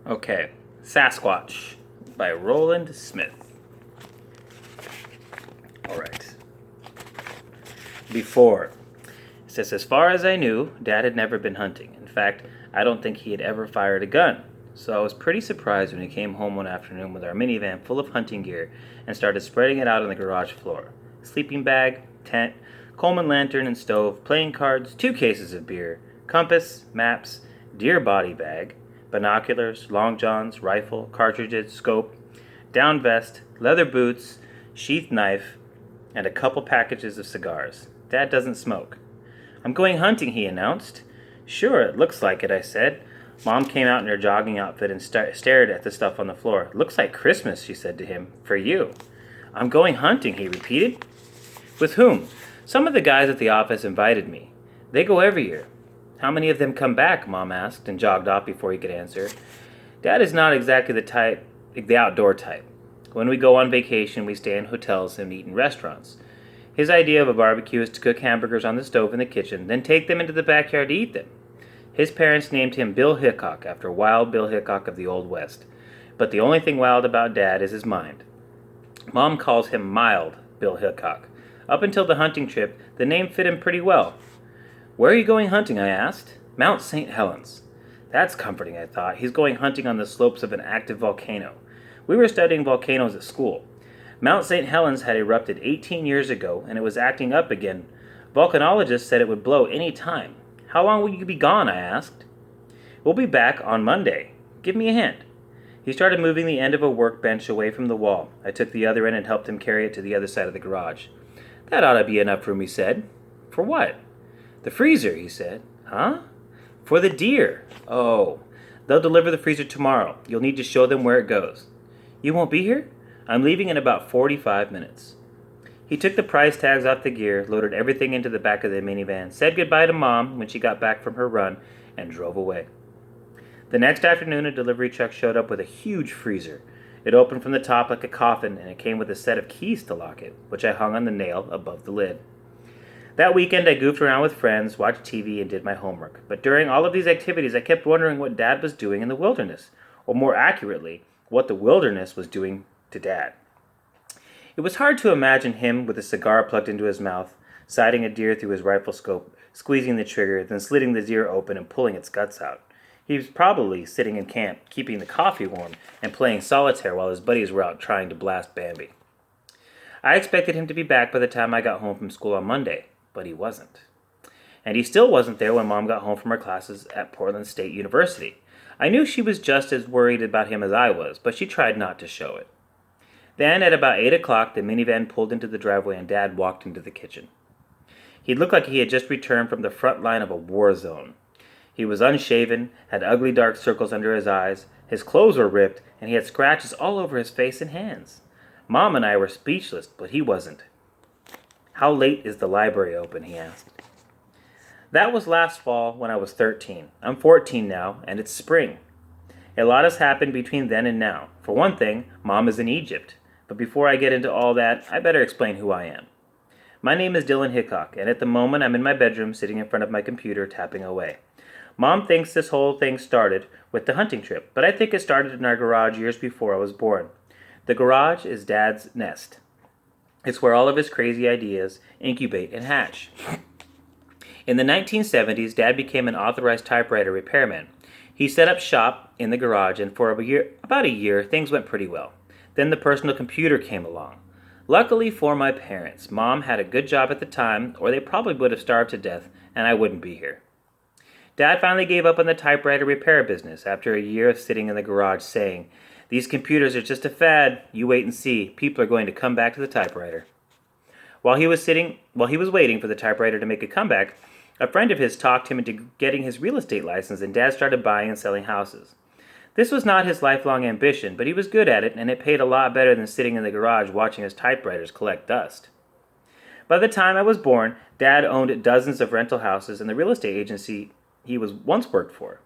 Okay, Sasquatch by Roland Smith. Alright. Before. It says, as far as I knew, Dad had never been hunting. In fact, I don't think he had ever fired a gun. So I was pretty surprised when he came home one afternoon with our minivan full of hunting gear and started spreading it out on the garage floor. Sleeping bag, tent, Coleman lantern and stove, playing cards, 2 cases of beer, compass, maps, deer body bag, binoculars, long johns, rifle, cartridges, scope, down vest, leather boots, sheath knife, and a couple packages of cigars. Dad doesn't smoke. I'm going hunting, he announced. Sure, it looks like it, I said. Mom came out in her jogging outfit and stared at the stuff on the floor. Looks like Christmas, she said to him. For you. I'm going hunting, he repeated. With whom? Some of the guys at the office invited me. They go every year. How many of them come back? Mom asked and jogged off before he could answer. Dad is not exactly the outdoor type. When we go on vacation, we stay in hotels and eat in restaurants. His idea of a barbecue is to cook hamburgers on the stove in the kitchen, then take them into the backyard to eat them. His parents named him Bill Hickok after Wild Bill Hickok of the Old West. But the only thing wild about Dad is his mind. Mom calls him Mild Bill Hickok. Up until the hunting trip, the name fit him pretty well. Where are you going hunting, I asked. Mount St. Helens. That's comforting, I thought. He's going hunting on the slopes of an active volcano. We were studying volcanoes at school. Mount St. Helens had erupted 18 years ago, and it was acting up again. Volcanologists said it would blow any time. How long will you be gone, I asked. We'll be back on Monday. Give me a hand. He started moving the end of a workbench away from the wall. I took the other end and helped him carry it to the other side of the garage. That ought to be enough room, he said. For what? The freezer, he said. Huh? For the deer. Oh, they'll deliver the freezer tomorrow. You'll need to show them where it goes. You won't be here? I'm leaving in about 45 minutes. He took the price tags off the gear, loaded everything into the back of the minivan, said goodbye to Mom when she got back from her run, and drove away. The next afternoon, a delivery truck showed up with a huge freezer. It opened from the top like a coffin, and it came with a set of keys to lock it, which I hung on the nail above the lid. That weekend, I goofed around with friends, watched TV, and did my homework. But during all of these activities, I kept wondering what Dad was doing in the wilderness, or more accurately, what the wilderness was doing to Dad. It was hard to imagine him with a cigar plugged into his mouth, sighting a deer through his rifle scope, squeezing the trigger, then slitting the deer open and pulling its guts out. He was probably sitting in camp, keeping the coffee warm, and playing solitaire while his buddies were out trying to blast Bambi. I expected him to be back by the time I got home from school on Monday, but he wasn't. And he still wasn't there when Mom got home from her classes at Portland State University. I knew she was just as worried about him as I was, but she tried not to show it. Then, at about 8 o'clock, the minivan pulled into the driveway and Dad walked into the kitchen. He looked like he had just returned from the front line of a war zone. He was unshaven, had ugly dark circles under his eyes, his clothes were ripped, and he had scratches all over his face and hands. Mom and I were speechless, but he wasn't. How late is the library open, he asked. That was last fall when I was 13. I'm 14 now, and it's spring. A lot has happened between then and now. For one thing, Mom is in Egypt. But before I get into all that, I better explain who I am. My name is Dylan Hickok, and at the moment I'm in my bedroom sitting in front of my computer tapping away. Mom thinks this whole thing started with the hunting trip, but I think it started in our garage years before I was born. The garage is Dad's nest. It's where all of his crazy ideas incubate and hatch. In the 1970s, Dad became an authorized typewriter repairman. He set up shop in the garage, and for about a year, things went pretty well. Then the personal computer came along. Luckily for my parents, Mom had a good job at the time, or they probably would have starved to death, and I wouldn't be here. Dad finally gave up on the typewriter repair business after a year of sitting in the garage saying, "These computers are just a fad. You wait and see. People are going to come back to the typewriter." While he was waiting for the typewriter to make a comeback, a friend of his talked him into getting his real estate license, and Dad started buying and selling houses. This was not his lifelong ambition, but he was good at it, and it paid a lot better than sitting in the garage watching his typewriters collect dust. By the time I was born, Dad owned dozens of rental houses and the real estate agency he was once worked for.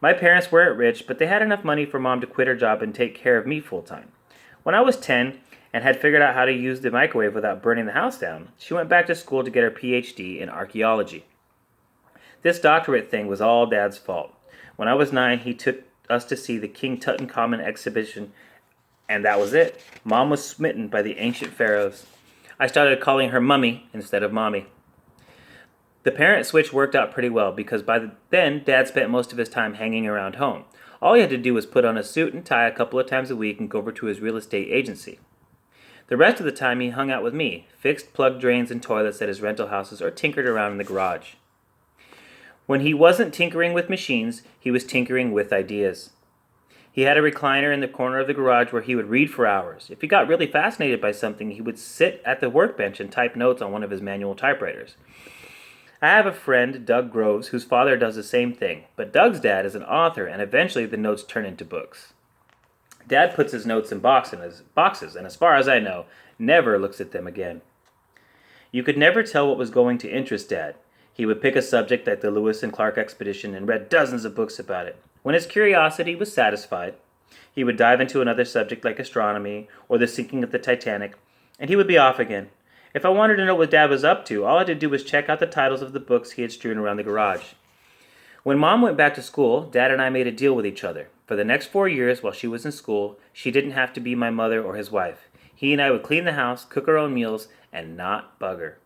My parents weren't rich, but they had enough money for Mom to quit her job and take care of me full-time. When I was 10 and had figured out how to use the microwave without burning the house down, she went back to school to get her PhD in archaeology. This doctorate thing was all Dad's fault. When I was 9, he took us to see the King Tutankhamun exhibition, and that was it. Mom was smitten by the ancient pharaohs. I started calling her Mummy instead of Mommy. The parent switch worked out pretty well because then Dad spent most of his time hanging around home. All he had to do was put on a suit and tie a couple of times a week and go over to his real estate agency. The rest of the time he hung out with me, fixed plugged drains and toilets at his rental houses or tinkered around in the garage. When he wasn't tinkering with machines, he was tinkering with ideas. He had a recliner in the corner of the garage where he would read for hours. If he got really fascinated by something, he would sit at the workbench and type notes on one of his manual typewriters. I have a friend, Doug Groves, whose father does the same thing, but Doug's dad is an author, and eventually the notes turn into books. Dad puts his notes in boxes, and as far as I know, never looks at them again. You could never tell what was going to interest Dad. He would pick a subject like the Lewis and Clark expedition and read dozens of books about it. When his curiosity was satisfied, he would dive into another subject like astronomy or the sinking of the Titanic, and he would be off again. If I wanted to know what Dad was up to, all I had to do was check out the titles of the books he had strewn around the garage. When Mom went back to school, Dad and I made a deal with each other. For the next 4 years while she was in school, she didn't have to be my mother or his wife. He and I would clean the house, cook our own meals, and not bug her.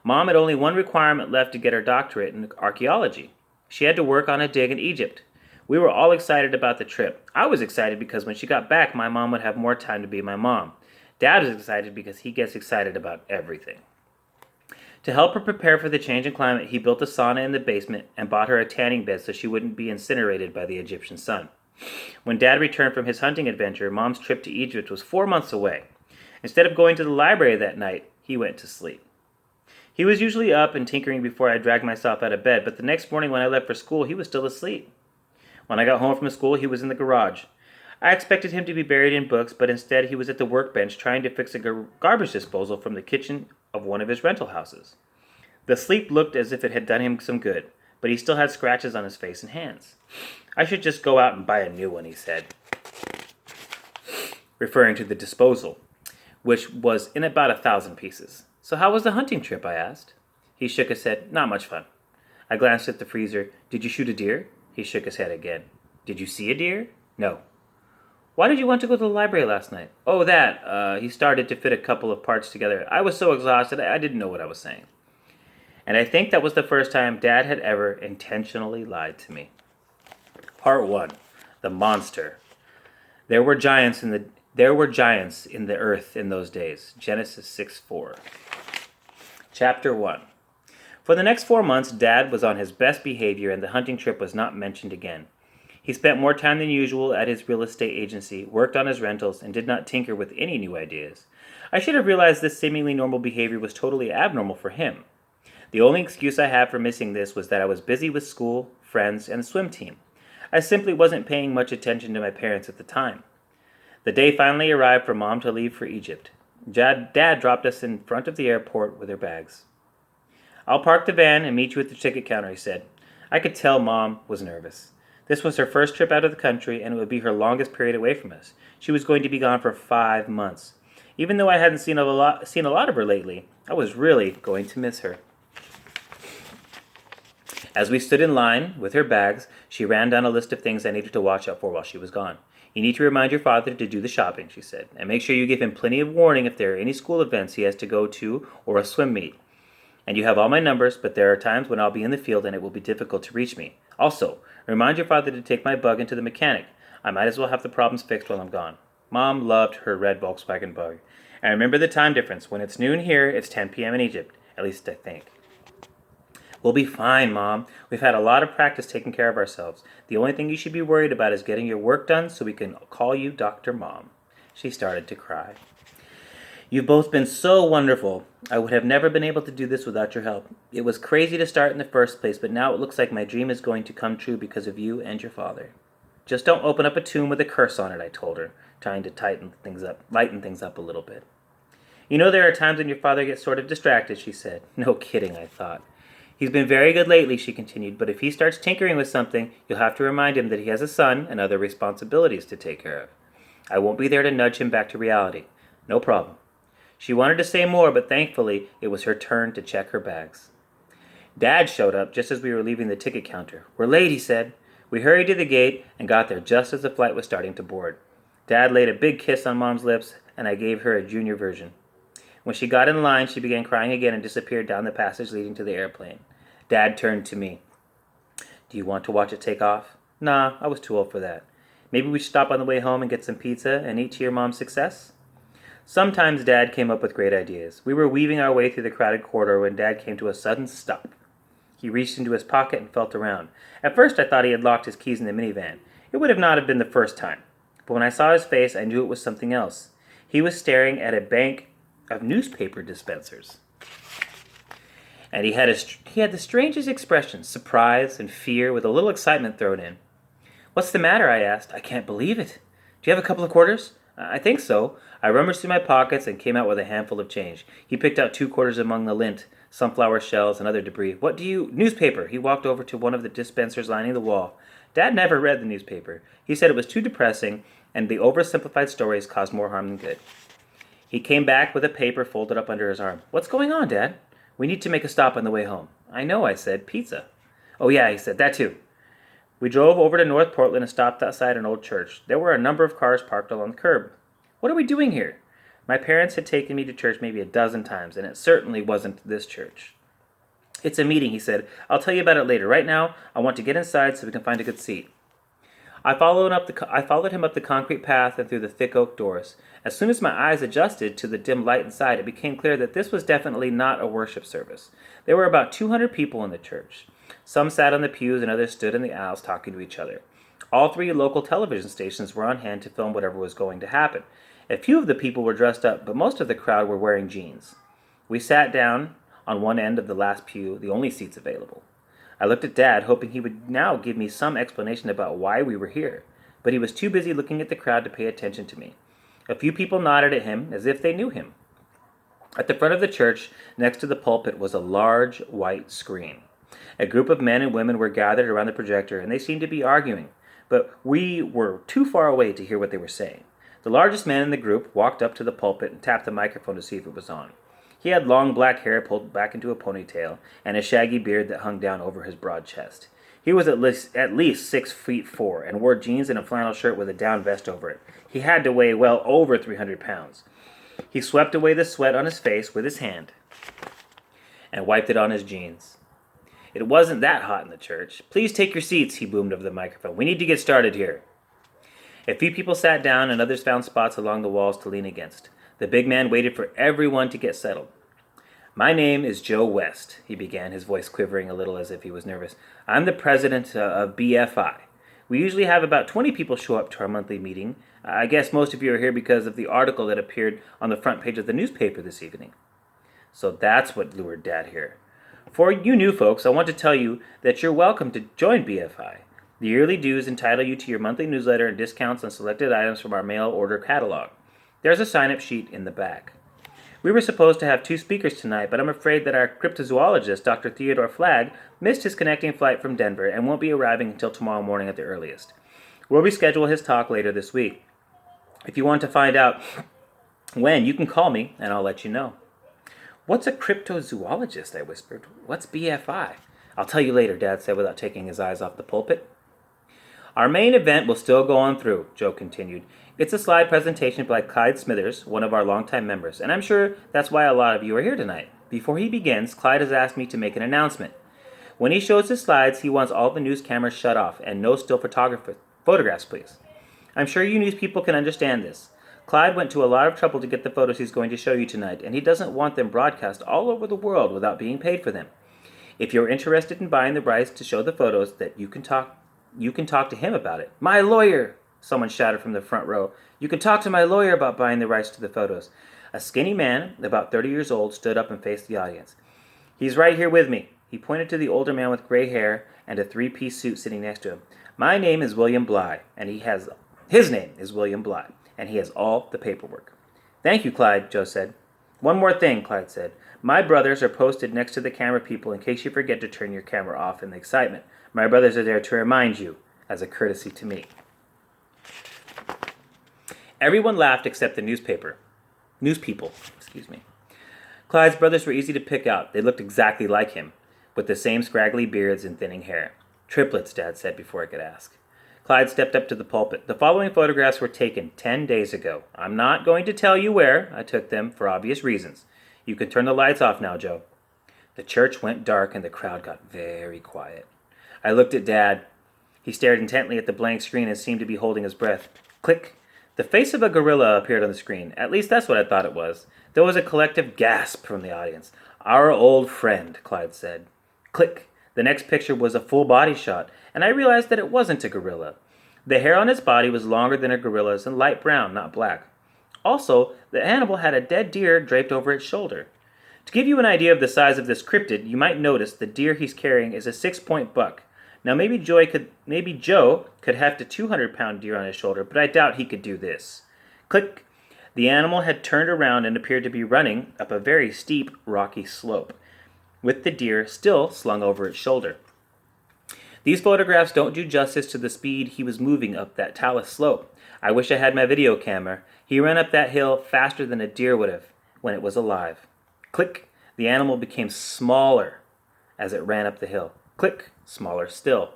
Mom had only one requirement left to get her doctorate in archaeology. She had to work on a dig in Egypt. We were all excited about the trip. I was excited because when she got back, my mom would have more time to be my mom. Dad was excited because he gets excited about everything. To help her prepare for the change in climate, he built a sauna in the basement and bought her a tanning bed so she wouldn't be incinerated by the Egyptian sun. When Dad returned from his hunting adventure, Mom's trip to Egypt was 4 months away. Instead of going to the library that night, he went to sleep. He was usually up and tinkering before I dragged myself out of bed, but the next morning when I left for school, he was still asleep. When I got home from school, he was in the garage. I expected him to be buried in books, but instead he was at the workbench trying to fix a garbage disposal from the kitchen of one of his rental houses. The sleep looked as if it had done him some good, but he still had scratches on his face and hands. I should just go out and buy a new one, he said, referring to the disposal, which was in about 1,000 pieces. So how was the hunting trip, I asked. He shook his head. Not much fun. I glanced at the freezer. Did you shoot a deer? He shook his head again. Did you see a deer? No. Why did you want to go to the library last night? Oh, that. He started to fit a couple of parts together. I was so exhausted, I didn't know what I was saying. And I think that was the first time Dad had ever intentionally lied to me. Part 1. The Monster. There were giants in the earth in those days. Genesis 6:4. Chapter 1. For the next 4 months, Dad was on his best behavior and the hunting trip was not mentioned again. He spent more time than usual at his real estate agency, worked on his rentals, and did not tinker with any new ideas. I should have realized this seemingly normal behavior was totally abnormal for him. The only excuse I had for missing this was that I was busy with school, friends, and the swim team. I simply wasn't paying much attention to my parents at the time. The day finally arrived for Mom to leave for Egypt. Dad dropped us in front of the airport with her bags. I'll park the van and meet you at the ticket counter, he said. I could tell Mom was nervous. This was her first trip out of the country, and it would be her longest period away from us. She was going to be gone for 5 months. Even though I hadn't seen a lot of her lately, I was really going to miss her. As we stood in line with her bags, she ran down a list of things I needed to watch out for while she was gone. You need to remind your father to do the shopping, she said, and make sure you give him plenty of warning if there are any school events he has to go to or a swim meet. And you have all my numbers, but there are times when I'll be in the field and it will be difficult to reach me. Also, remind your father to take my bug into the mechanic. I might as well have the problems fixed while I'm gone. Mom loved her red Volkswagen Bug. And remember the time difference. When it's noon here, it's 10 p.m. in Egypt. At least I think. We'll be fine, Mom. We've had a lot of practice taking care of ourselves. The only thing you should be worried about is getting your work done so we can call you Dr. Mom. She started to cry. You've both been so wonderful. I would have never been able to do this without your help. It was crazy to start in the first place, but now it looks like my dream is going to come true because of you and your father. Just don't open up a tomb with a curse on it, I told her, trying to lighten things up a little bit. You know there are times when your father gets sort of distracted, she said. No kidding, I thought. He's been very good lately, she continued, but if he starts tinkering with something, you'll have to remind him that he has a son and other responsibilities to take care of. I won't be there to nudge him back to reality. No problem. She wanted to say more, but thankfully, it was her turn to check her bags. Dad showed up just as we were leaving the ticket counter. We're late, he said. We hurried to the gate and got there just as the flight was starting to board. Dad laid a big kiss on Mom's lips, and I gave her a junior version. When she got in line, she began crying again and disappeared down the passage leading to the airplane. Dad turned to me. Do you want to watch it take off? Nah, I was too old for that. Maybe we should stop on the way home and get some pizza and eat to your mom's success? Sometimes Dad came up with great ideas. We were weaving our way through the crowded corridor when Dad came to a sudden stop. He reached into his pocket and felt around. At first I thought he had locked his keys in the minivan. It would have not have been the first time. But when I saw his face, I knew it was something else. He was staring at a bank of newspaper dispensers. And he had the strangest expressions, surprise and fear with a little excitement thrown in. What's the matter? I asked. I can't believe it. Do you have a couple of quarters? I think so. I rummaged through my pockets and came out with a handful of change. He picked out 2 quarters among the lint, sunflower shells, and other debris. Newspaper. He walked over to one of the dispensers lining the wall. Dad never read the newspaper. He said it was too depressing, and the oversimplified stories caused more harm than good. He came back with a paper folded up under his arm. What's going on, Dad? We need to make a stop on the way home. I know, I said. Pizza. Oh yeah, he said. That too. We drove over to North Portland and stopped outside an old church. There were a number of cars parked along the curb. What are we doing here? My parents had taken me to church maybe a dozen times, and it certainly wasn't this church. It's a meeting, he said. I'll tell you about it later. Right now, I want to get inside so we can find a good seat. I followed him up the concrete path and through the thick oak doors. As soon as my eyes adjusted to the dim light inside, it became clear that this was definitely not a worship service. There were about 200 people in the church. Some sat on the pews and others stood in the aisles talking to each other. All 3 local television stations were on hand to film whatever was going to happen. A few of the people were dressed up, but most of the crowd were wearing jeans. We sat down on one end of the last pew, the only seats available. I looked at Dad, hoping he would now give me some explanation about why we were here, but he was too busy looking at the crowd to pay attention to me. A few people nodded at him as if they knew him. At the front of the church, next to the pulpit, was a large white screen. A group of men and women were gathered around the projector, and they seemed to be arguing, but we were too far away to hear what they were saying. The largest man in the group walked up to the pulpit and tapped the microphone to see if it was on. He had long black hair pulled back into a ponytail and a shaggy beard that hung down over his broad chest. He was at least 6'4" and wore jeans and a flannel shirt with a down vest over it. He had to weigh well over 300 pounds. He swept away the sweat on his face with his hand and wiped it on his jeans. It wasn't that hot in the church. Please take your seats, he boomed over the microphone. We need to get started here. A few people sat down and others found spots along the walls to lean against. The big man waited for everyone to get settled. My name is Joe West, he began, his voice quivering a little as if he was nervous. I'm the president of BFI. We usually have about 20 people show up to our monthly meeting. I guess most of you are here because of the article that appeared on the front page of the newspaper this evening. So that's what lured Dad here. For you new folks, I want to tell you that you're welcome to join BFI. The yearly dues entitle you to your monthly newsletter and discounts on selected items from our mail order catalog. There's a sign-up sheet in the back. We were supposed to have 2 speakers tonight, but I'm afraid that our cryptozoologist, Dr. Theodore Flagg, missed his connecting flight from Denver and won't be arriving until tomorrow morning at the earliest. We'll reschedule his talk later this week. If you want to find out when, you can call me and I'll let you know. What's a cryptozoologist? I whispered. What's BFI? I'll tell you later, Dad said without taking his eyes off the pulpit. Our main event will still go on through, Joe continued. It's a slide presentation by Clyde Smithers, one of our longtime members, and I'm sure that's why a lot of you are here tonight. Before he begins, Clyde has asked me to make an announcement. When he shows his slides, he wants all the news cameras shut off and no still photographs, please. I'm sure you news people can understand this. Clyde went to a lot of trouble to get the photos he's going to show you tonight, and he doesn't want them broadcast all over the world without being paid for them. If you're interested in buying the rights to show the photos, that you can talk to him about it. My lawyer! Someone shouted from the front row. You can talk to my lawyer about buying the rights to the photos. A skinny man, about 30 years old, stood up and faced the audience. He's right here with me. He pointed to the older man with gray hair and a 3-piece suit sitting next to him. My name is William Bly, and his name is William Bly, and he has all the paperwork. Thank you, Clyde, Joe said. One more thing, Clyde said. My brothers are posted next to the camera people in case you forget to turn your camera off in the excitement. My brothers are there to remind you, as a courtesy to me. Everyone laughed except the news people. Clyde's brothers were easy to pick out. They looked exactly like him, with the same scraggly beards and thinning hair. Triplets, Dad said before I could ask. Clyde stepped up to the pulpit. The following photographs were taken 10 days ago. I'm not going to tell you where I took them for obvious reasons. You can turn the lights off now, Joe. The church went dark and the crowd got very quiet. I looked at Dad. He stared intently at the blank screen and seemed to be holding his breath. Click. The face of a gorilla appeared on the screen. At least that's what I thought it was. There was a collective gasp from the audience. Our old friend, Clyde said. Click. The next picture was a full body shot, and I realized that it wasn't a gorilla. The hair on its body was longer than a gorilla's and light brown, not black. Also, the animal had a dead deer draped over its shoulder. To give you an idea of the size of this cryptid, you might notice the deer he's carrying is a 6-point buck. Now maybe Joe could heft a 200-pound deer on his shoulder, but I doubt he could do this. Click. The animal had turned around and appeared to be running up a very steep, rocky slope, with the deer still slung over its shoulder. These photographs don't do justice to the speed he was moving up that talus slope. I wish I had my video camera. He ran up that hill faster than a deer would have when it was alive. Click. The animal became smaller as it ran up the hill. Click. Smaller still.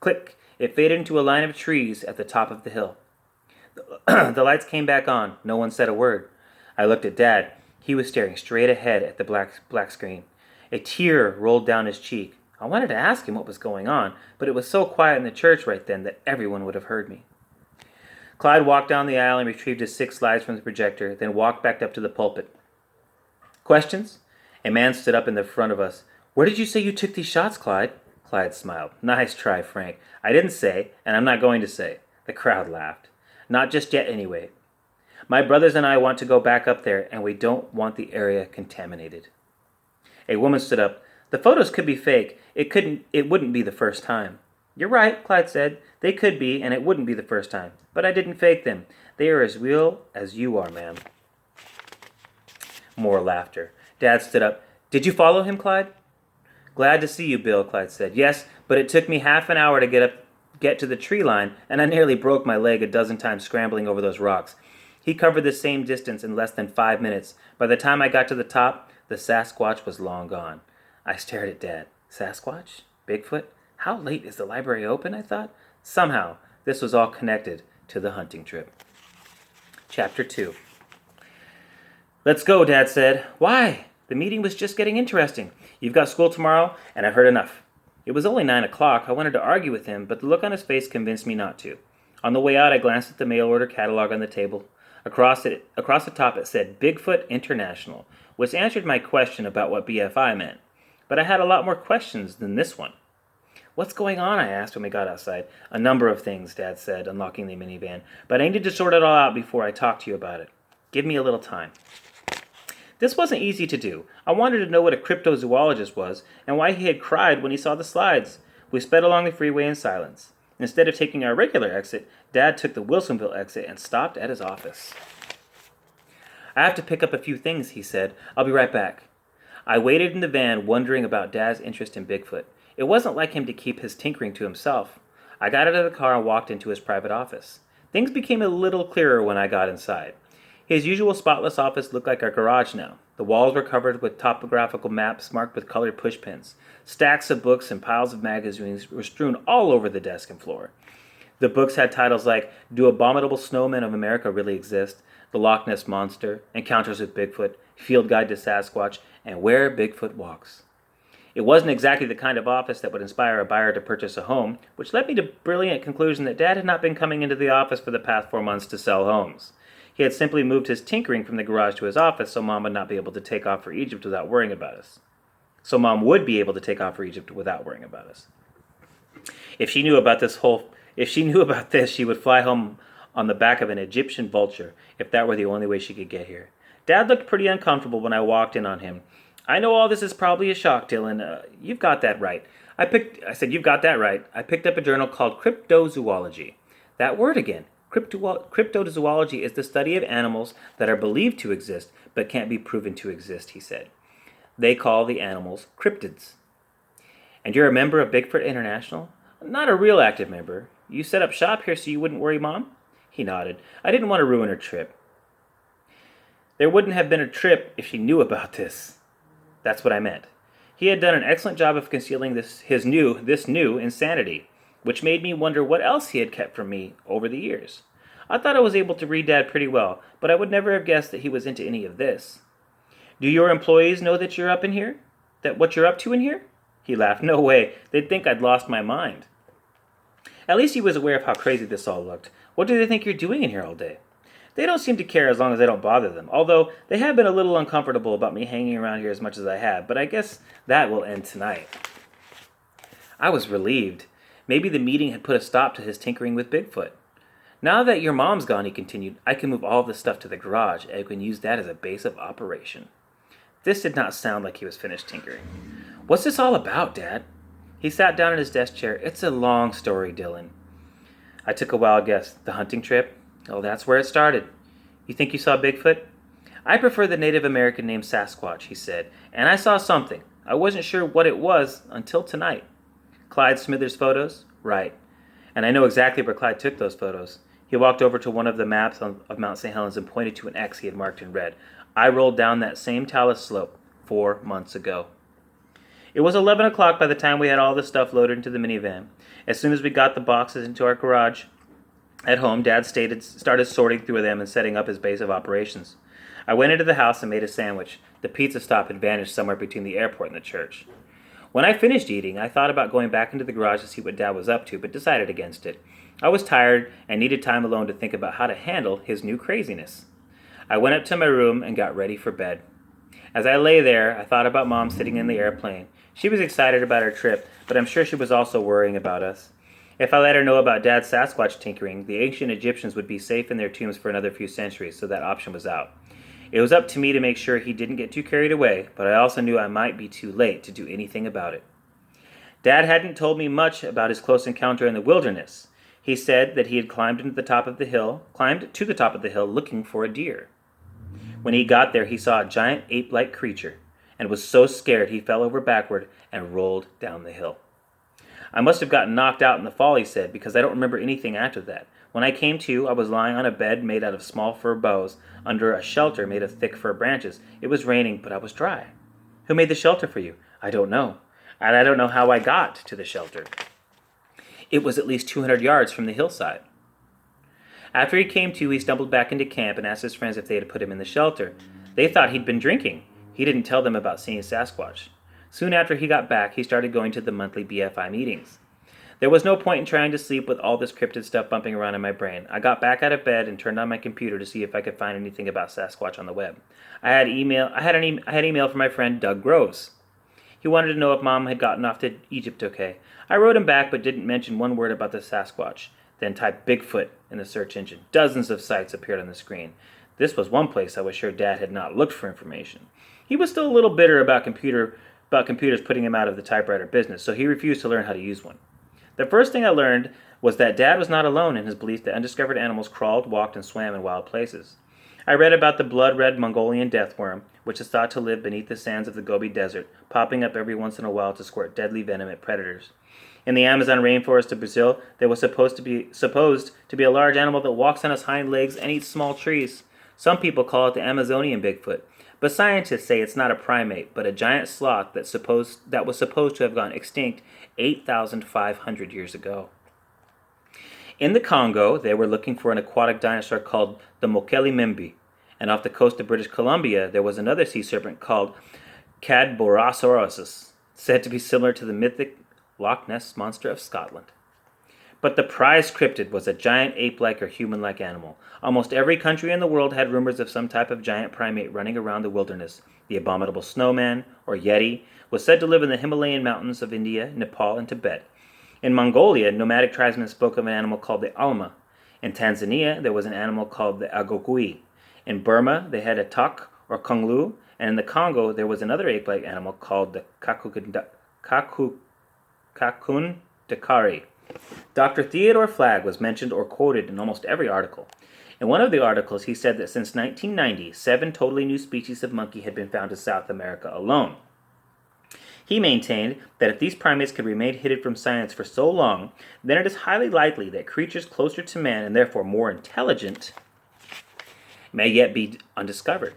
Click. It faded into a line of trees at the top of the hill. The lights came back on. No one said a word. I looked at Dad. He was staring straight ahead at the black screen. A tear rolled down his cheek. I wanted to ask him what was going on, but it was so quiet in the church right then that everyone would have heard me. Clyde walked down the aisle and retrieved his 6 slides from the projector, then walked back up to the pulpit. Questions? A man stood up in the front of us. Where did you say you took these shots, Clyde? Clyde smiled. Nice try, Frank. I didn't say, and I'm not going to say. The crowd laughed. Not just yet, anyway. My brothers and I want to go back up there, and we don't want the area contaminated. A woman stood up. The photos could be fake. It wouldn't be the first time. You're right, Clyde said. They could be, and it wouldn't be the first time. But I didn't fake them. They are as real as you are, ma'am. More laughter. Dad stood up. Did you follow him, Clyde? Glad to see you, Bill, Clyde said. Yes, but it took me half an hour to get to the tree line, and I nearly broke my leg a dozen times scrambling over those rocks. He covered the same distance in less than 5 minutes. By the time I got to the top, the Sasquatch was long gone. I stared at Dad. Sasquatch? Bigfoot? How late is the library open, I thought? Somehow, this was all connected to the hunting trip. Chapter 2. Let's go, Dad said. Why? The meeting was just getting interesting. You've got school tomorrow, and I've heard enough. It was only 9 o'clock. I wanted to argue with him, but the look on his face convinced me not to. On the way out, I glanced at the mail order catalog on the table. Across the top, it said Bigfoot International, which answered my question about what BFI meant. But I had a lot more questions than this one. What's going on? I asked when we got outside. A number of things, Dad said, unlocking the minivan. But I need to sort it all out before I talk to you about it. Give me a little time. This wasn't easy to do. I wanted to know what a cryptozoologist was and why he had cried when he saw the slides. We sped along the freeway in silence. Instead of taking our regular exit, Dad took the Wilsonville exit and stopped at his office. I have to pick up a few things, he said. I'll be right back. I waited in the van, wondering about Dad's interest in Bigfoot. It wasn't like him to keep his tinkering to himself. I got out of the car and walked into his private office. Things became a little clearer when I got inside. His usual spotless office looked like a garage now. The walls were covered with topographical maps marked with colored pushpins. Stacks of books and piles of magazines were strewn all over the desk and floor. The books had titles like Do Abominable Snowmen of America Really Exist?, The Loch Ness Monster, Encounters with Bigfoot, Field Guide to Sasquatch, and Where Bigfoot Walks. It wasn't exactly the kind of office that would inspire a buyer to purchase a home, which led me to the brilliant conclusion that Dad had not been coming into the office for the past 4 months to sell homes. He had simply moved his tinkering from the garage to his office so Mom would not be able to take off for Egypt without worrying about us. So Mom would be able to take off for Egypt without worrying about us. If she knew about this, she would fly home on the back of an Egyptian vulture if that were the only way she could get here. Dad looked pretty uncomfortable when I walked in on him. I know all this is probably a shock, Dylan. You've got that right. I said, you've got that right. I picked up a journal called Cryptozoology. That word again. Cryptozoology is the study of animals that are believed to exist but can't be proven to exist, he said. They call the animals cryptids. And you're a member of Bigfoot International? Not a real active member. You set up shop here so you wouldn't worry Mom? He nodded. I didn't want to ruin her trip. There wouldn't have been a trip if she knew about this. That's what I meant. He had done an excellent job of concealing this new insanity, which made me wonder what else he had kept from me over the years. I thought I was able to read Dad pretty well, but I would never have guessed that he was into any of this. Do your employees know that you're up in here? That what you're up to in here? He laughed. No way. They'd think I'd lost my mind. At least he was aware of how crazy this all looked. What do they think you're doing in here all day? They don't seem to care as long as I don't bother them, although they have been a little uncomfortable about me hanging around here as much as I have, but I guess that will end tonight. I was relieved. Maybe the meeting had put a stop to his tinkering with Bigfoot. Now that your mom's gone, he continued, I can move all this stuff to the garage, and I can use that as a base of operation. This did not sound like he was finished tinkering. What's this all about, Dad? He sat down in his desk chair. It's a long story, Dylan. I took a wild guess. The hunting trip? Oh, that's where it started. You think you saw Bigfoot? I prefer the Native American name Sasquatch, he said, and I saw something. I wasn't sure what it was until tonight. Clyde Smithers' photos? Right. And I know exactly where Clyde took those photos. He walked over to one of the maps of Mount St. Helens and pointed to an X he had marked in red. I rolled down that same talus slope 4 months ago. It was 11 o'clock by the time we had all the stuff loaded into the minivan. As soon as we got the boxes into our garage at home, Dad started sorting through them and setting up his base of operations. I went into the house and made a sandwich. The pizza stop had vanished somewhere between the airport and the church. When I finished eating, I thought about going back into the garage to see what Dad was up to, but decided against it. I was tired and needed time alone to think about how to handle his new craziness. I went up to my room and got ready for bed. As I lay there, I thought about Mom sitting in the airplane. She was excited about our trip, but I'm sure she was also worrying about us. If I let her know about Dad's Sasquatch tinkering, the ancient Egyptians would be safe in their tombs for another few centuries, so that option was out. It was up to me to make sure he didn't get too carried away, but I also knew I might be too late to do anything about it. Dad hadn't told me much about his close encounter in the wilderness. He said that he had climbed to the top of the hill looking for a deer. When he got there, he saw a giant ape-like creature and was so scared he fell over backward and rolled down the hill. I must have gotten knocked out in the fall, he said, because I don't remember anything after that. When I came to, I was lying on a bed made out of small fir boughs under a shelter made of thick fir branches. It was raining, but I was dry. Who made the shelter for you? I don't know. And I don't know how I got to the shelter. It was at least 200 yards from the hillside. After he came to, he stumbled back into camp and asked his friends if they had put him in the shelter. They thought he'd been drinking. He didn't tell them about seeing Sasquatch. Soon after he got back, he started going to the monthly BFI meetings. There was no point in trying to sleep with all this cryptid stuff bumping around in my brain. I got back out of bed and turned on my computer to see if I could find anything about Sasquatch on the web. I had email from my friend Doug Groves. He wanted to know if Mom had gotten off to Egypt okay. I wrote him back but didn't mention one word about the Sasquatch. Then typed Bigfoot in the search engine. Dozens of sites appeared on the screen. This was one place I was sure Dad had not looked for information. He was still a little bitter about computers putting him out of the typewriter business, so he refused to learn how to use one. The first thing I learned was that Dad was not alone in his belief that undiscovered animals crawled, walked, and swam in wild places. I read about the blood-red Mongolian deathworm, which is thought to live beneath the sands of the Gobi Desert, popping up every once in a while to squirt deadly venom at predators. In the Amazon rainforest of Brazil, there was supposed to be a large animal that walks on its hind legs and eats small trees. Some people call it the Amazonian Bigfoot, but scientists say it's not a primate, but a giant sloth that was supposed to have gone extinct 8,500 years ago. In the Congo, they were looking for an aquatic dinosaur called the Mokele Mimbi, and off the coast of British Columbia, there was another sea serpent called Cadborosaurus, said to be similar to the mythic Loch Ness Monster of Scotland. But the prize cryptid was a giant ape-like or human-like animal. Almost every country in the world had rumors of some type of giant primate running around the wilderness. The abominable snowman, or Yeti, was said to live in the Himalayan mountains of India, Nepal, and Tibet. In Mongolia, nomadic tribesmen spoke of an animal called the Alma. In Tanzania, there was an animal called the Agogui. In Burma, they had a Tok, or Konglu, and in the Congo, there was another ape-like animal called the Kakundakari. Dr. Theodore Flagg was mentioned or quoted in almost every article. In one of the articles, he said that since 1990, 7 totally new species of monkey had been found in South America alone. He maintained that if these primates could remain hidden from science for so long, then it is highly likely that creatures closer to man and therefore more intelligent may yet be undiscovered.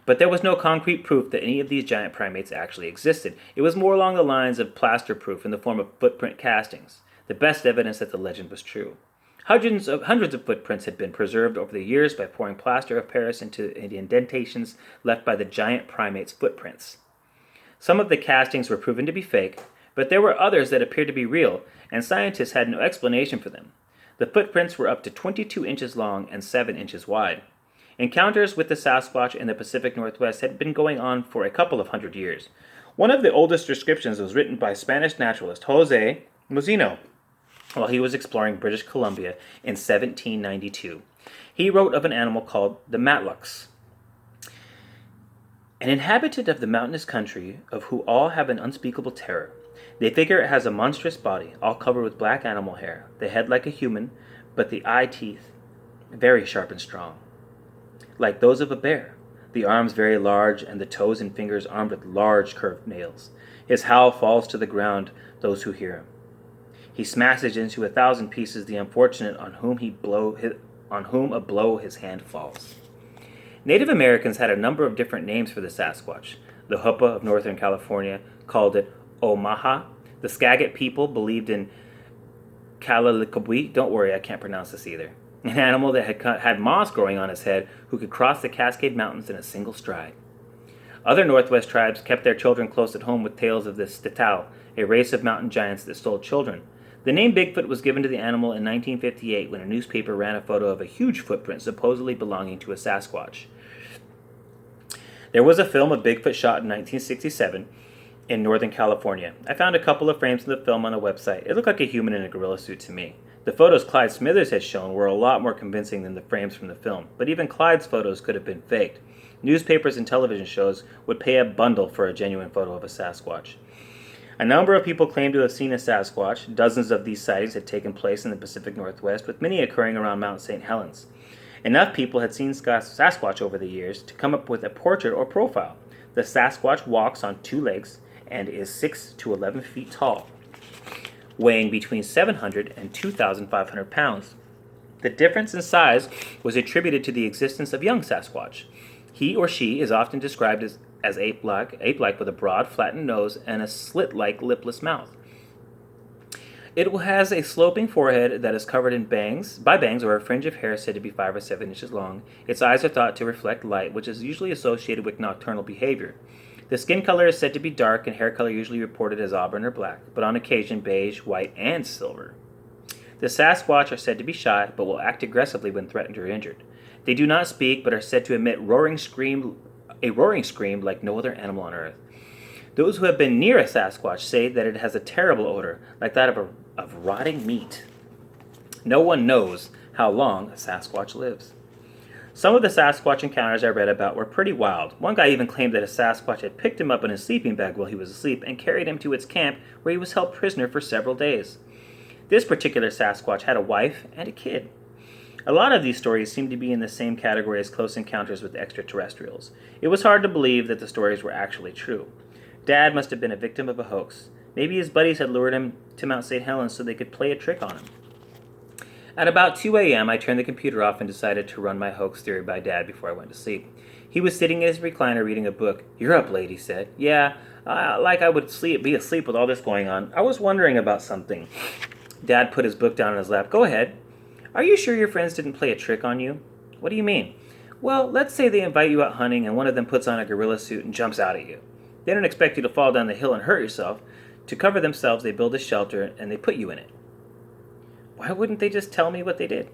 But there was no concrete proof that any of these giant primates actually existed. It was more along the lines of plaster proof in the form of footprint castings, the best evidence that the legend was true. Hundreds of footprints had been preserved over the years by pouring plaster of Paris into the indentations left by the giant primates' footprints. Some of the castings were proven to be fake, but there were others that appeared to be real, and scientists had no explanation for them. The footprints were up to 22 inches long and 7 inches wide. Encounters with the Sasquatch in the Pacific Northwest had been going on for a couple of hundred years. One of the oldest descriptions was written by Spanish naturalist Jose Mozino while he was exploring British Columbia in 1792. He wrote of an animal called the Matlux, an inhabitant of the mountainous country of who all have an unspeakable terror. They figure it has a monstrous body, all covered with black animal hair, the head like a human, but the eye teeth very sharp and strong, like those of a bear, the arms very large, and the toes and fingers armed with large curved nails. His howl falls to the ground those who hear him. He smashes into 1,000 pieces the unfortunate on whom a blow his hand falls. Native Americans had a number of different names for the Sasquatch. The Hoopa of Northern California called it Omaha. The Skagit people believed in Kalalikabui. Don't worry, I can't pronounce this either. An animal that had moss growing on his head who could cross the Cascade Mountains in a single stride. Other Northwest tribes kept their children close at home with tales of the Stitau, a race of mountain giants that stole children. The name Bigfoot was given to the animal in 1958 when a newspaper ran a photo of a huge footprint supposedly belonging to a Sasquatch. There was a film of Bigfoot shot in 1967 in Northern California. I found a couple of frames of the film on a website. It looked like a human in a gorilla suit to me. The photos Clyde Smithers had shown were a lot more convincing than the frames from the film, but even Clyde's photos could have been faked. Newspapers and television shows would pay a bundle for a genuine photo of a Sasquatch. A number of people claimed to have seen a Sasquatch. Dozens of these sightings had taken place in the Pacific Northwest, with many occurring around Mount St. Helens. Enough people had seen Sasquatch over the years to come up with a portrait or profile. The Sasquatch walks on 2 legs and is 6 to 11 feet tall, weighing between 700 and 2,500 pounds. The difference in size was attributed to the existence of young Sasquatch. He or she is often described as ape-like with a broad, flattened nose and a slit-like lipless mouth. It has a sloping forehead that is covered in bangs or a fringe of hair said to be 5 or 7 inches long. Its eyes are thought to reflect light, which is usually associated with nocturnal behavior. The skin color is said to be dark, and hair color usually reported as auburn or black, but on occasion beige, white, and silver. The Sasquatch are said to be shy, but will act aggressively when threatened or injured. They do not speak, but are said to emit a roaring scream like no other animal on Earth. Those who have been near a Sasquatch say that it has a terrible odor, like that of rotting meat. No one knows how long a Sasquatch lives. Some of the Sasquatch encounters I read about were pretty wild. One guy even claimed that a Sasquatch had picked him up in his sleeping bag while he was asleep and carried him to its camp, where he was held prisoner for several days. This particular Sasquatch had a wife and a kid. A lot of these stories seem to be in the same category as close encounters with extraterrestrials. It was hard to believe that the stories were actually true. Dad must have been a victim of a hoax. Maybe his buddies had lured him to Mount St. Helens so they could play a trick on him. At about 2 a.m., I turned the computer off and decided to run my hoax theory by Dad before I went to sleep. He was sitting in his recliner reading a book. "You're up late," he said. "Yeah, like I would be asleep with all this going on. I was wondering about something." Dad put his book down in his lap. "Go ahead. Are you sure your friends didn't play a trick on you?" "What do you mean?" "Well, let's say they invite you out hunting and one of them puts on a gorilla suit and jumps out at you. They don't expect you to fall down the hill and hurt yourself. To cover themselves, they build a shelter and they put you in it." "Why wouldn't they just tell me what they did?"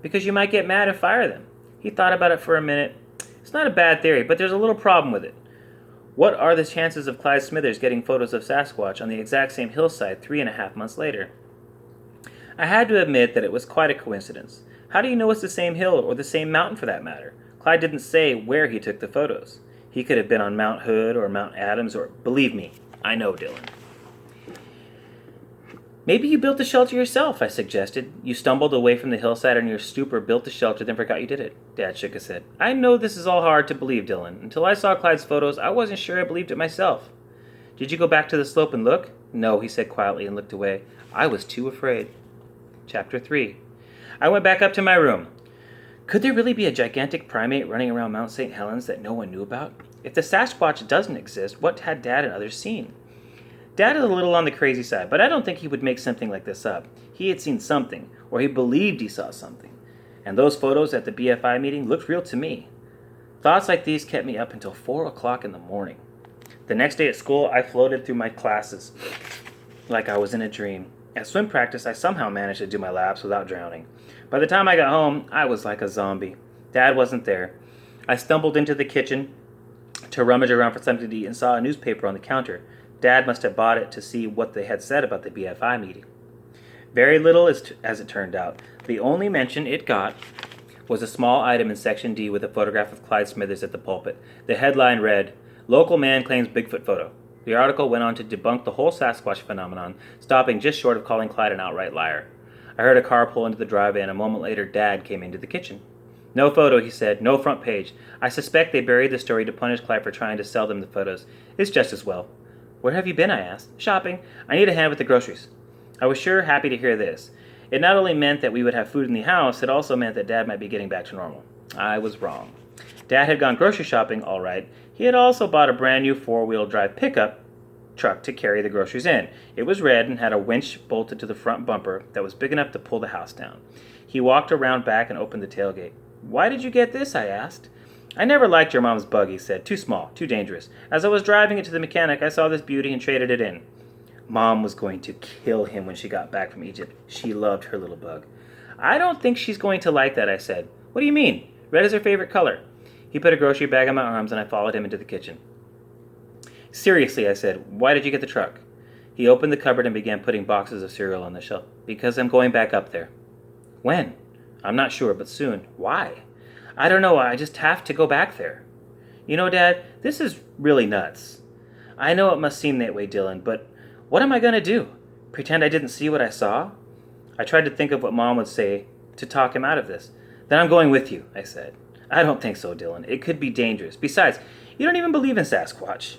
"Because you might get mad and fire them." He thought about it for a minute. "It's not a bad theory, but there's a little problem with it. What are the chances of Clyde Smithers getting photos of Sasquatch on the exact same hillside 3.5 months later?" I had to admit that it was quite a coincidence. How do you know it's the same hill, or the same mountain for that matter? Clyde didn't say where he took the photos. He could have been on Mount Hood or Mount Adams, or, believe me, I know, Dylan. "Maybe you built the shelter yourself," I suggested. "You stumbled away from the hillside on your stoop or built the shelter, then forgot you did it." Dad shook his head. "I know this is all hard to believe, Dylan. Until I saw Clyde's photos, I wasn't sure I believed it myself." "Did you go back to the slope and look?" "No," he said quietly and looked away. "I was too afraid." Chapter 3. I went back up to my room. Could there really be a gigantic primate running around Mount St. Helens that no one knew about? If the Sasquatch doesn't exist, what had Dad and others seen? Dad is a little on the crazy side, but I don't think he would make something like this up. He had seen something, or he believed he saw something. And those photos at the BFI meeting looked real to me. Thoughts like these kept me up until 4 o'clock in the morning. The next day at school, I floated through my classes like I was in a dream. At swim practice, I somehow managed to do my laps without drowning. By the time I got home, I was like a zombie. Dad wasn't there. I stumbled into the kitchen to rummage around for something to eat and saw a newspaper on the counter. Dad must have bought it to see what they had said about the BFI meeting. Very little as it turned out. The only mention it got was a small item in Section D with a photograph of Clyde Smithers at the pulpit. The headline read, "Local man claims Bigfoot photo." The article went on to debunk the whole Sasquatch phenomenon, stopping just short of calling Clyde an outright liar. I heard a car pull into the driveway, and a moment later Dad came into the kitchen. "No photo," he said. "No front page. I suspect they buried the story to punish Clyde for trying to sell them the photos. It's just as well." "Where have you been?" I asked. "Shopping. I need a hand with the groceries." I was sure happy to hear this. It not only meant that we would have food in the house, it also meant that Dad might be getting back to normal. I was wrong. Dad had gone grocery shopping, all right. He had also bought a brand new 4-wheel drive pickup truck to carry the groceries in. It was red and had a winch bolted to the front bumper that was big enough to pull the house down. He walked around back and opened the tailgate. "Why did you get this?" I asked. "I never liked your mom's bug," he said. "Too small, too dangerous. As I was driving it to the mechanic, I saw this beauty and traded it in." Mom was going to kill him when she got back from Egypt. She loved her little bug. "I don't think she's going to like that," I said. "What do you mean? Red is her favorite color." He put a grocery bag on my arms and I followed him into the kitchen. "Seriously," I said, "why did you get the truck?" He opened the cupboard and began putting boxes of cereal on the shelf. "Because I'm going back up there." "When?" "I'm not sure, but soon." "Why?" "I don't know, I just have to go back there." "You know, Dad, this is really nuts." "I know it must seem that way, Dylan, but what am I going to do? Pretend I didn't see what I saw?" I tried to think of what Mom would say to talk him out of this. "Then I'm going with you," I said. "I don't think so, Dylan. It could be dangerous. Besides, you don't even believe in Sasquatch."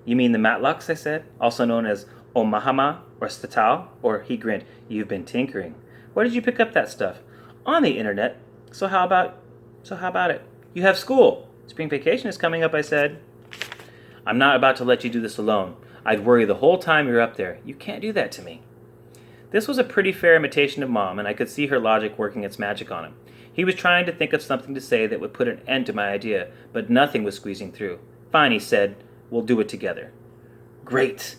"You mean the Matlocks?" I said, "also known as Omahama or Statal?" Or he grinned, "You've been tinkering. Where did you pick up that stuff?" "On the internet. So how about it? You have school. Spring vacation is coming up," I said. "I'm not about to let you do this alone. I'd worry the whole time you're up there. You can't do that to me." This was a pretty fair imitation of Mom, and I could see her logic working its magic on him. He was trying to think of something to say that would put an end to my idea, but nothing was squeezing through. "Fine," he said. "We'll do it together." Great.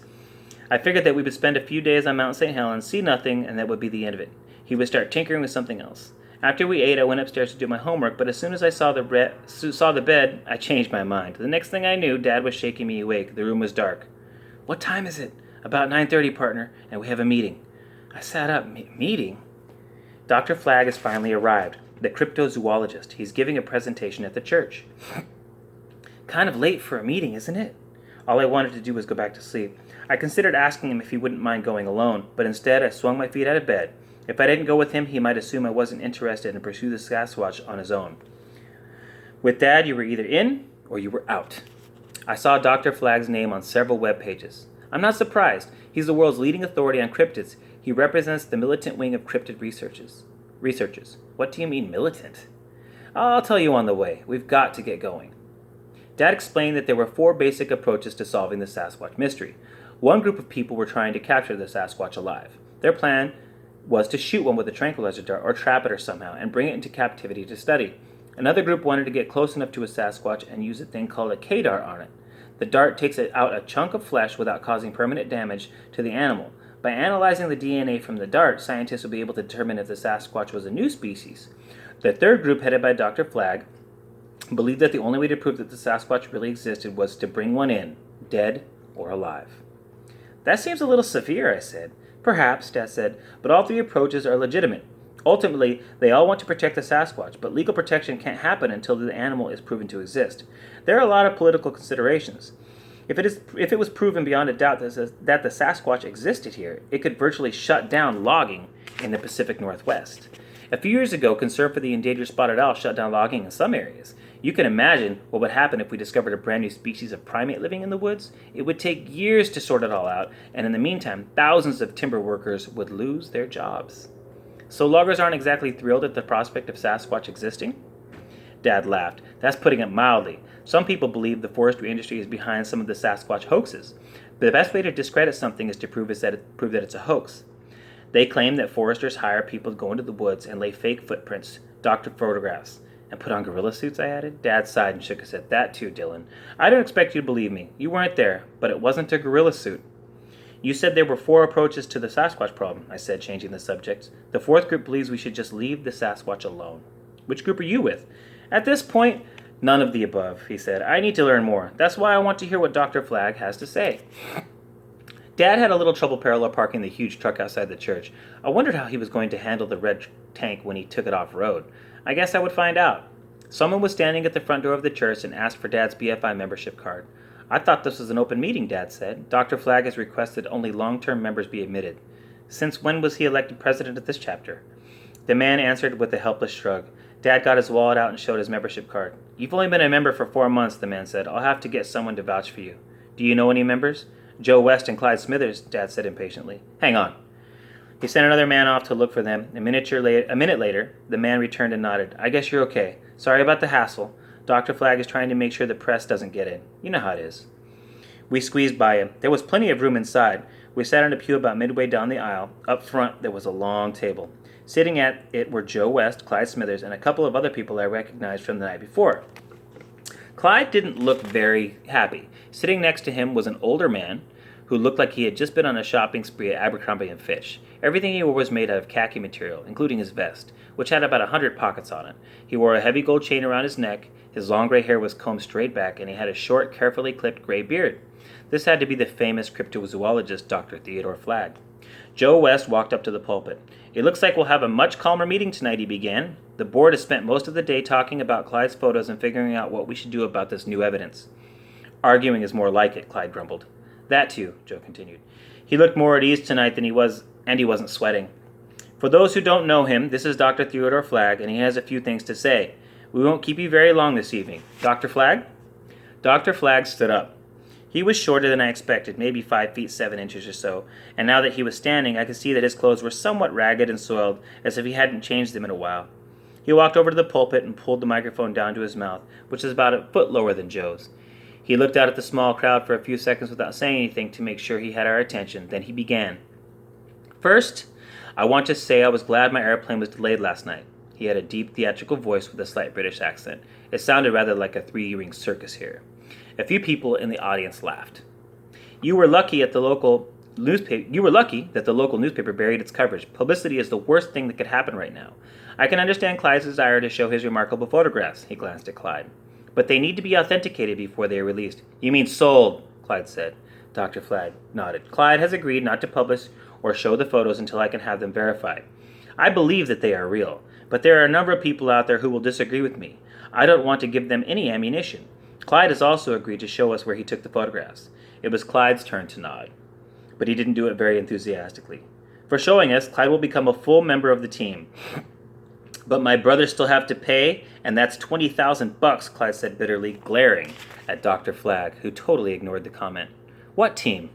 I figured that we would spend a few days on Mount St. Helens, see nothing, and that would be the end of it. He would start tinkering with something else. After we ate, I went upstairs to do my homework, but as soon as I saw the bed, I changed my mind. The next thing I knew, Dad was shaking me awake. The room was dark. "What time is it?" "About 9:30, partner, and we have a meeting." I sat up. Meeting? Dr. Flagg has finally arrived, the cryptozoologist. He's giving a presentation at the church. Kind of late for a meeting, isn't it? All I wanted to do was go back to sleep. I considered asking him if he wouldn't mind going alone, but instead I swung my feet out of bed. If I didn't go with him, he might assume I wasn't interested and pursue the Sasquatch on his own. With Dad, you were either in or you were out. I saw Dr. Flagg's name on several web pages. I'm not surprised. He's the world's leading authority on cryptids. He represents the militant wing of cryptid researchers. What do you mean militant? I'll tell you on the way. We've got to get going. Dad explained that there were 4 basic approaches to solving the Sasquatch mystery. One group of people were trying to capture the Sasquatch alive. Their plan was to shoot one with a tranquilizer dart or trap it or somehow and bring it into captivity to study. Another group wanted to get close enough to a Sasquatch and use a thing called a K-dart on it. The dart takes out a chunk of flesh without causing permanent damage to the animal. By analyzing the DNA from the dart, scientists will be able to determine if the Sasquatch was a new species. The third group, headed by Dr. Flagg, believed that the only way to prove that the Sasquatch really existed was to bring one in, dead or alive. That seems a little severe, I said. Perhaps, Dad said, but all 3 approaches are legitimate. Ultimately, they all want to protect the Sasquatch, but legal protection can't happen until the animal is proven to exist. There are a lot of political considerations. If it was proven beyond a doubt that the Sasquatch existed here, it could virtually shut down logging in the Pacific Northwest. A few years ago, concern for the endangered spotted owl shut down logging in some areas. You can imagine what would happen if we discovered a brand new species of primate living in the woods. It would take years to sort it all out, and in the meantime, thousands of timber workers would lose their jobs. So loggers aren't exactly thrilled at the prospect of Sasquatch existing? Dad laughed. That's putting it mildly. Some people believe the forestry industry is behind some of the Sasquatch hoaxes. But the best way to discredit something is to prove that it's a hoax. They claim that foresters hire people to go into the woods and lay fake footprints, doctor photographs, and put on gorilla suits, I added. Dad sighed and shook his head. That too, Dylan. I don't expect you to believe me. You weren't there, but it wasn't a gorilla suit. You said there were 4 approaches to the Sasquatch problem, I said, changing the subject. The 4th group believes we should just leave the Sasquatch alone. Which group are you with? At this point, none of the above, he said. I need to learn more. That's why I want to hear what Dr. Flagg has to say. Dad had a little trouble parallel parking the huge truck outside the church. I wondered how he was going to handle the red tank when he took it off-road. I guess I would find out. Someone was standing at the front door of the church and asked for Dad's BFI membership card. I thought this was an open meeting, Dad said. Dr. Flagg has requested only long-term members be admitted. Since when was he elected president of this chapter? The man answered with a helpless shrug. Dad got his wallet out and showed his membership card. You've only been a member for 4 months, the man said. I'll have to get someone to vouch for you. Do you know any members? Joe West and Clyde Smithers, Dad said impatiently. Hang on. He sent another man off to look for them. A minute later, the man returned and nodded. I guess you're okay. Sorry about the hassle. Dr. Flagg is trying to make sure the press doesn't get in. You know how it is. We squeezed by him. There was plenty of room inside. We sat in a pew about midway down the aisle. Up front, there was a long table. Sitting at it were Joe West, Clyde Smithers, and a couple of other people I recognized from the night before. Clyde didn't look very happy. Sitting next to him was an older man who looked like he had just been on a shopping spree at Abercrombie & Fitch. Everything he wore was made out of khaki material, including his vest, which had about 100 pockets on it. He wore a heavy gold chain around his neck, his long gray hair was combed straight back, and he had a short, carefully clipped gray beard. This had to be the famous cryptozoologist Dr. Theodore Flagg. Joe West walked up to the pulpit. It looks like we'll have a much calmer meeting tonight, he began. The board has spent most of the day talking about Clyde's photos and figuring out what we should do about this new evidence. Arguing is more like it, Clyde grumbled. That too, Joe continued. He looked more at ease tonight than he was, and he wasn't sweating. For those who don't know him, this is Dr. Theodore Flagg, and he has a few things to say. We won't keep you very long this evening. Dr. Flagg? Dr. Flagg stood up. He was shorter than I expected, maybe 5 feet 7 inches or so, and now that he was standing, I could see that his clothes were somewhat ragged and soiled, as if he hadn't changed them in a while. He walked over to the pulpit and pulled the microphone down to his mouth, which is about a foot lower than Joe's. He looked out at the small crowd for a few seconds without saying anything to make sure he had our attention. Then he began. First, I want to say I was glad my airplane was delayed last night. He had a deep theatrical voice with a slight British accent. It sounded rather like a 3-ring circus here. A few people in the audience laughed. You were lucky that the local newspaper buried its coverage. Publicity is the worst thing that could happen right now. I can understand Clyde's desire to show his remarkable photographs. He glanced at Clyde. But they need to be authenticated before they are released. You mean sold, Clyde said. Dr. Flagg nodded. Clyde has agreed not to publish or show the photos until I can have them verified. I believe that they are real, but there are a number of people out there who will disagree with me. I don't want to give them any ammunition. Clyde has also agreed to show us where he took the photographs. It was Clyde's turn to nod, but he didn't do it very enthusiastically. For showing us, Clyde will become a full member of the team. But my brothers still have to pay, and that's $20,000, Clyde said bitterly, glaring at Dr. Flagg, who totally ignored the comment. What team?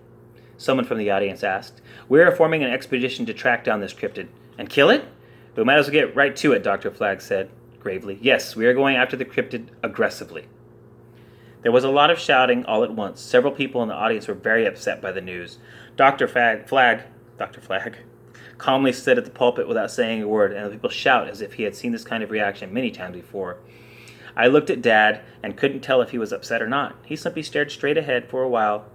Someone from the audience asked. We are forming an expedition to track down this cryptid. And kill it? We might as well get right to it, Dr. Flagg said gravely. Yes, we are going after the cryptid aggressively. There was a lot of shouting all at once. Several people in the audience were very upset by the news. Dr. Flagg calmly stood at the pulpit without saying a word, and the people shout as if he had seen this kind of reaction many times before. I looked at Dad and couldn't tell if he was upset or not. He simply stared straight ahead for a while.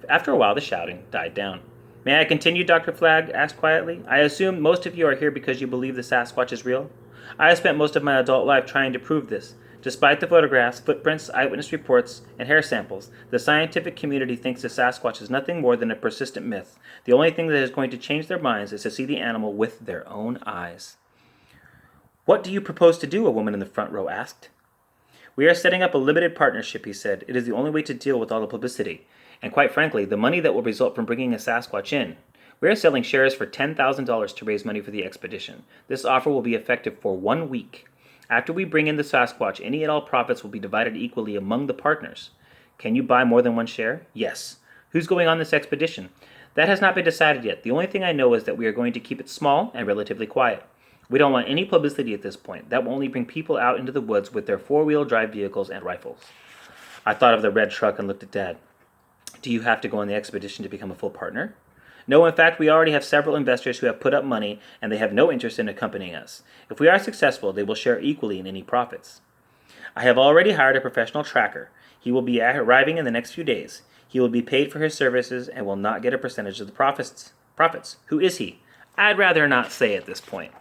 After a while, the shouting died down. May I continue, Dr. Flagg asked quietly. I assume most of you are here because you believe the Sasquatch is real? I have spent most of my adult life trying to prove this. Despite the photographs, footprints, eyewitness reports, and hair samples, the scientific community thinks the Sasquatch is nothing more than a persistent myth. The only thing that is going to change their minds is to see the animal with their own eyes. What do you propose to do? A woman in the front row asked. We are setting up a limited partnership, he said. It is the only way to deal with all the publicity. And quite frankly, the money that will result from bringing a Sasquatch in. We are selling shares for $10,000 to raise money for the expedition. This offer will be effective for 1 week. After we bring in the Sasquatch, any and all profits will be divided equally among the partners. Can you buy more than 1 share? Yes. Who's going on this expedition? That has not been decided yet. The only thing I know is that we are going to keep it small and relatively quiet. We don't want any publicity at this point. That will only bring people out into the woods with their four-wheel drive vehicles and rifles. I thought of the red truck and looked at Dad. Do you have to go on the expedition to become a full partner? No, in fact, we already have several investors who have put up money and they have no interest in accompanying us. If we are successful, they will share equally in any profits. I have already hired a professional tracker. He will be arriving in the next few days. He will be paid for his services and will not get a percentage of the profits. Who is he? I'd rather not say at this point.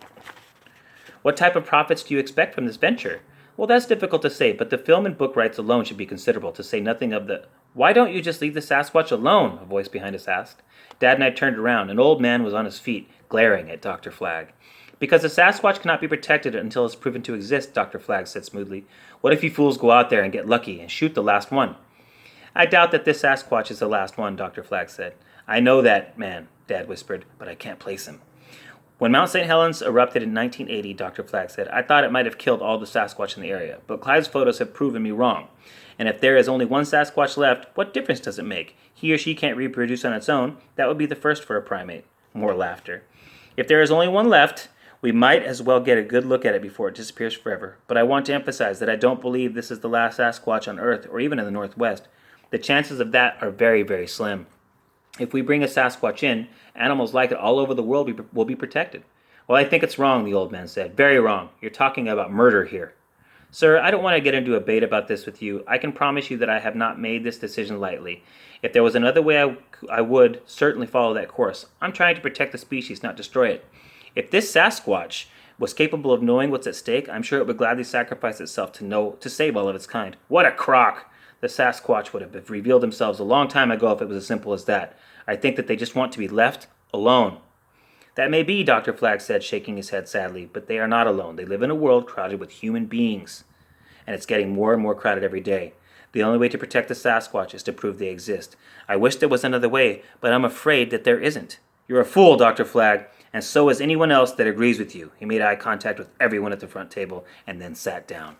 What type of profits do you expect from this venture? Well, that's difficult to say, but the film and book rights alone should be considerable, to say nothing of the... Why don't you just leave the Sasquatch alone? A voice behind us asked. Dad and I turned around. An old man was on his feet, glaring at Dr. Flagg. Because the Sasquatch cannot be protected until it's proven to exist, Dr. Flagg said smoothly. What if you fools go out there and get lucky and shoot the last one? I doubt that this Sasquatch is the last one, Dr. Flagg said. I know that man, Dad whispered, but I can't place him. When Mount St. Helens erupted in 1980, Dr. Flagg said, I thought it might have killed all the Sasquatch in the area, but Clive's photos have proven me wrong. And if there is only one Sasquatch left, what difference does it make? He or she can't reproduce on its own. That would be the first for a primate. More laughter. If there is only one left, we might as well get a good look at it before it disappears forever. But I want to emphasize that I don't believe this is the last Sasquatch on Earth, or even in the Northwest. The chances of that are very, very slim. If we bring a Sasquatch in, animals like it all over the world will be protected. Well, I think it's wrong, the old man said. Very wrong. You're talking about murder here. Sir, I don't want to get into a debate about this with you. I can promise you that I have not made this decision lightly. If there was another way, I would certainly follow that course. I'm trying to protect the species, not destroy it. If this Sasquatch was capable of knowing what's at stake, I'm sure it would gladly sacrifice itself to save all of its kind. What a crock! The Sasquatch would have revealed themselves a long time ago if it was as simple as that. I think that they just want to be left alone. That may be, Dr. Flagg said, shaking his head sadly, but they are not alone. They live in a world crowded with human beings, and it's getting more and more crowded every day. The only way to protect the Sasquatch is to prove they exist. I wish there was another way, but I'm afraid that there isn't. You're a fool, Dr. Flagg, and so is anyone else that agrees with you. He made eye contact with everyone at the front table and then sat down.